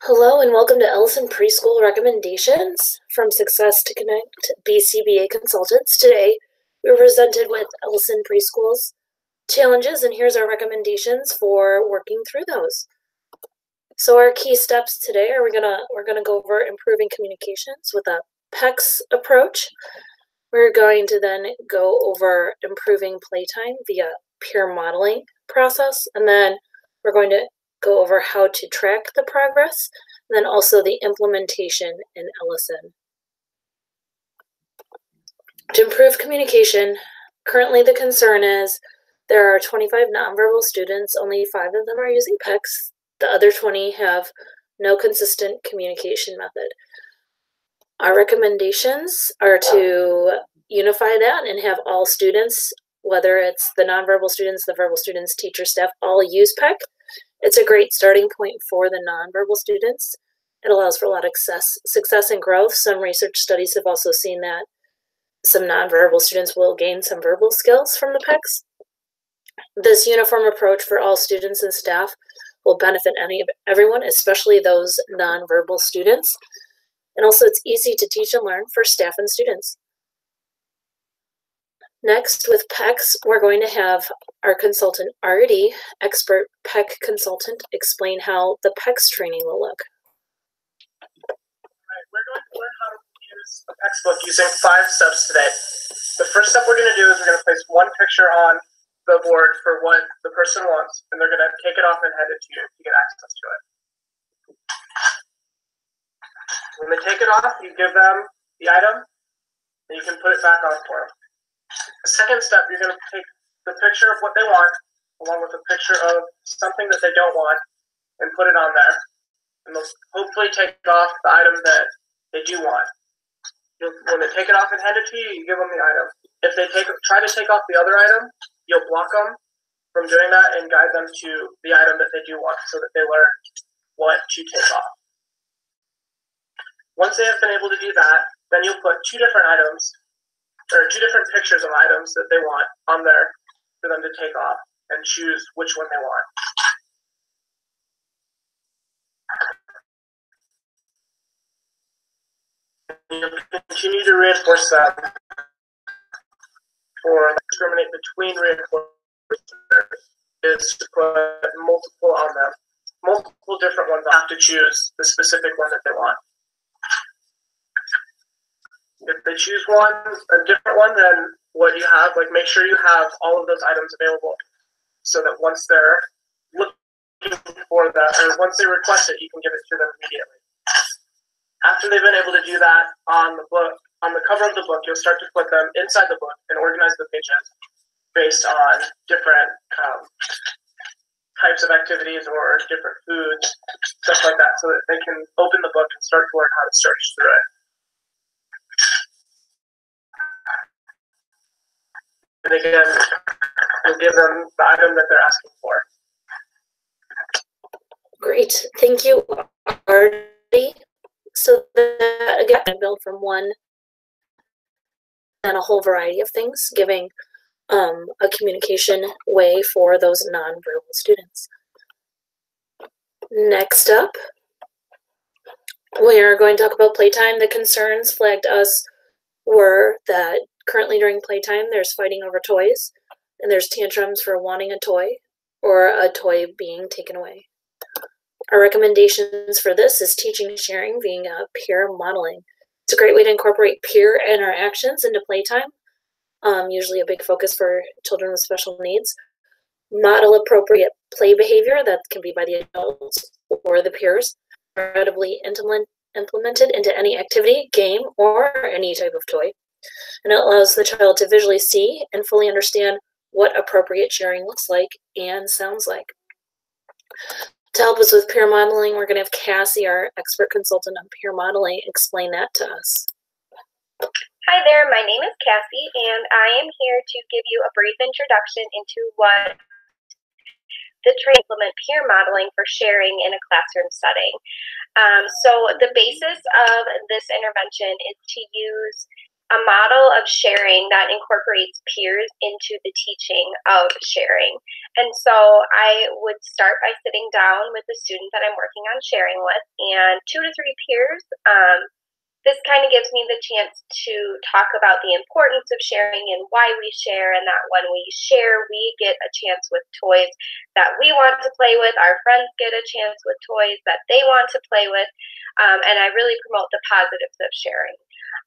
Hello and welcome to Ellison Preschool Recommendations from Success to Connect BCBA Consultants. Today, we're presented with Ellison Preschool's challenges, and here's our recommendations for working through those. So our key steps today are we're gonna go over improving communications with a PECS approach. We're going to then go over improving playtime via peer modeling process, and then we're going to go over how to track the progress, and then also the implementation in Ellison. To improve communication, currently the concern is there are 25 nonverbal students, only 5 of them are using PECS. The other 20 have no consistent communication method. Our recommendations are to unify that and have all students, whether it's the nonverbal students, the verbal students, teacher, staff, all use PEC. It's a great starting point for the nonverbal students. It allows for a lot of success and growth. Some research studies have also seen that some nonverbal students will gain some verbal skills from the PECs. This uniform approach for all students and staff will benefit everyone, especially those nonverbal students. And also it's easy to teach and learn for staff and students. Next, with PECs, we're going to have our consultant, Artie, expert PEC consultant, explain how the PECs training will look. Alright, we're going to learn how to use the PECs book using 5 steps today. The first step we're going to do is we're going to place one picture on the board for what the person wants, and they're going to take it off and hand it to you to get access to it. When they take it off, you give them the item, and you can put it back on for them. The second step, you're going to take the picture of what they want, along with a picture of something that they don't want, and put it on there. And they'll hopefully take off the item that they do want. When they take it off and hand it to you, you give them the item. If they try to take off the other item, you'll block them from doing that and guide them to the item that they do want so that they learn what to take off. Once they have been able to do that, then you'll put 2 different items, or 2 different pictures of items that they want on there for them to take off and choose which one they want. You'll continue to reinforce them for discriminate between reinforcers is to put multiple on them. Multiple different ones. They'll have to choose the specific one that they want. If they choose a different one than what you have, make sure you have all of those items available so that once they're looking for that, or once they request it, you can give it to them immediately. After they've been able to do that on the book, on the cover of the book, you'll start to put them inside the book and organize the pages based on different types of activities or different foods, stuff like that, so that they can open the book and start to learn how to search through it. And again, you'll give them the item that they're asking for. Great, thank you, Artie. So that, again, I build from one and a whole variety of things, giving a communication way for those nonverbal students. Next up, we are going to talk about playtime. The concerns flagged to us were that currently during playtime, there's fighting over toys, and there's tantrums for wanting a toy or a toy being taken away. Our recommendations for this is teaching and sharing via peer modeling. It's a great way to incorporate peer interactions into playtime, usually a big focus for children with special needs. Model appropriate play behavior that can be by the adults or the peers, incredibly implemented into any activity, game, or any type of toy. And it allows the child to visually see and fully understand what appropriate sharing looks like and sounds like. To help us with peer modeling, we're going to have Cassie, our expert consultant on peer modeling, explain that to us. Hi there, my name is Cassie, and I am here to give you a brief introduction into what the train implement peer modeling for sharing in a classroom setting. So the basis of this intervention is to use a model of sharing that incorporates peers into the teaching of sharing. And so I would start by sitting down with the student that I'm working on sharing with and 2 to 3 peers. This kind of gives me the chance to talk about the importance of sharing and why we share, and that when we share, we get a chance with toys that we want to play with. Our friends get a chance with toys that they want to play with, and I really promote the positives of sharing.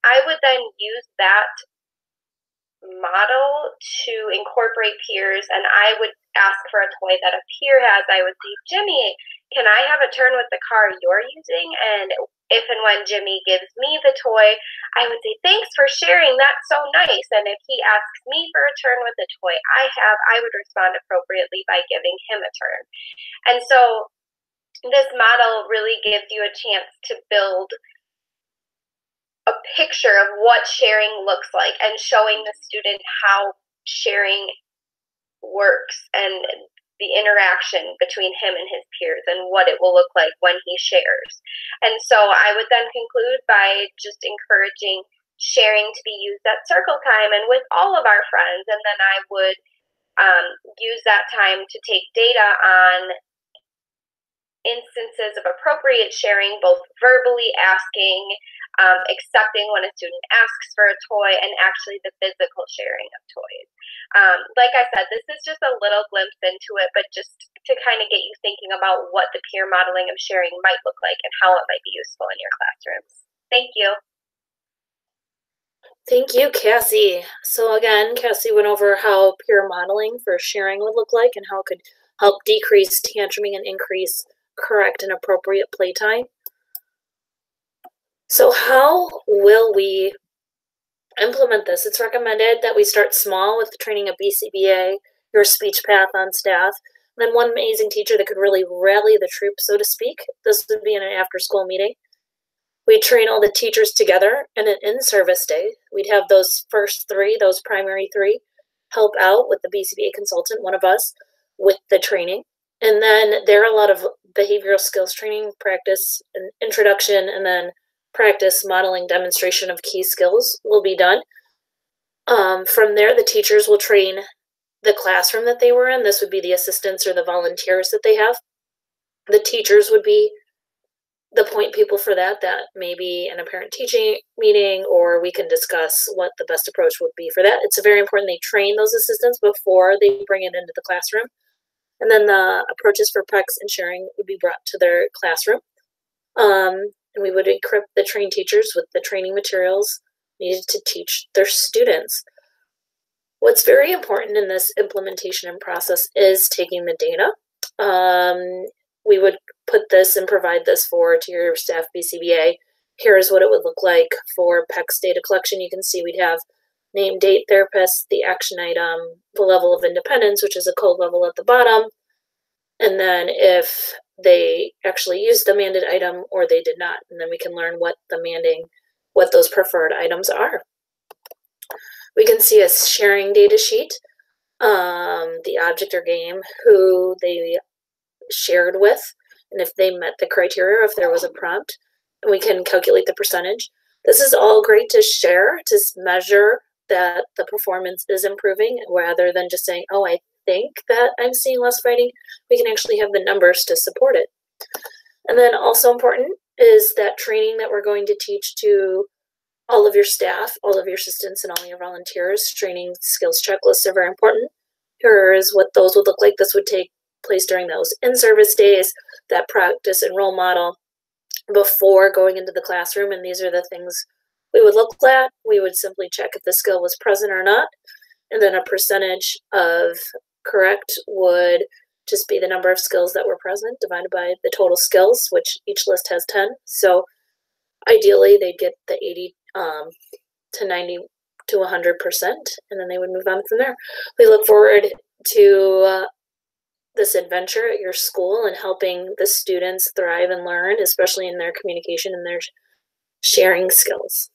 I would then use that model to incorporate peers, and I would ask for a toy that a peer has. I would say, Jimmy, can I have a turn with the car you're using? And if and when Jimmy gives me the toy, I would say, thanks for sharing, that's so nice. And if he asks me for a turn with the toy I would respond appropriately by giving him a turn. And so this model really gives you a chance to build a picture of what sharing looks like and showing the student how sharing works and the interaction between him and his peers and what it will look like when he shares. And so I would then conclude by just encouraging sharing to be used at circle time and with all of our friends. And then I would use that time to take data on instances of appropriate sharing, both verbally asking, accepting when a student asks for a toy, and actually the physical sharing of toys. Like I said, this is just a little glimpse into it, but just to kind of get you thinking about what the peer modeling of sharing might look like and how it might be useful in your classrooms. Thank you. Thank you, Cassie. So again, Cassie went over how peer modeling for sharing would look like and how it could help decrease tantruming and increase correct and appropriate playtime. So how will we implement this? It's recommended that we start small with training a BCBA, your speech path on staff. Then one amazing teacher that could really rally the troops, so to speak. This would be in an after-school meeting. We'd train all the teachers together in an in-service day. We'd have those first 3, those primary 3, help out with the BCBA consultant, one of us, with the training. And then there are a lot of behavioral skills training, practice, and introduction, and then practice, modeling, demonstration of key skills will be done. From there, the teachers will train the classroom that they were in. This would be the assistants or the volunteers that they have. The teachers would be the point people for that may be in a parent teaching meeting, or we can discuss what the best approach would be for that. It's very important they train those assistants before they bring it into the classroom. And then the approaches for PECs and sharing would be brought to their classroom. And we would equip the trained teachers with the training materials needed to teach their students. What's very important in this implementation and process is taking the data. We would put this and provide this to your staff BCBA. Here's what it would look like for PECs data collection. You can see we'd have name, date, therapist, the action item, the level of independence, which is a code level at the bottom, and then if they actually used the mandated item or they did not, and then we can learn what those preferred items are. We can see a sharing data sheet, the object or game, who they shared with, and if they met the criteria, if there was a prompt, and we can calculate the percentage. This is all great to share, to measure that the performance is improving, rather than just saying, oh, I think that I'm seeing less fighting. We can actually have the numbers to support it. And then also important is that training that we're going to teach to all of your staff, all of your assistants, and all your volunteers. Training skills checklists are very important. Here is what those would look like. This would take place during those in-service days, that practice and role model before going into the classroom, and these are the things we would look at. We would simply check if the skill was present or not, and then a percentage of correct would just be the number of skills that were present divided by the total skills, which each list has 10. So ideally they'd get the 80 to 90 to 100%, and then they would move on from there. We look forward to this adventure at your school and helping the students thrive and learn, especially in their communication and their sharing skills.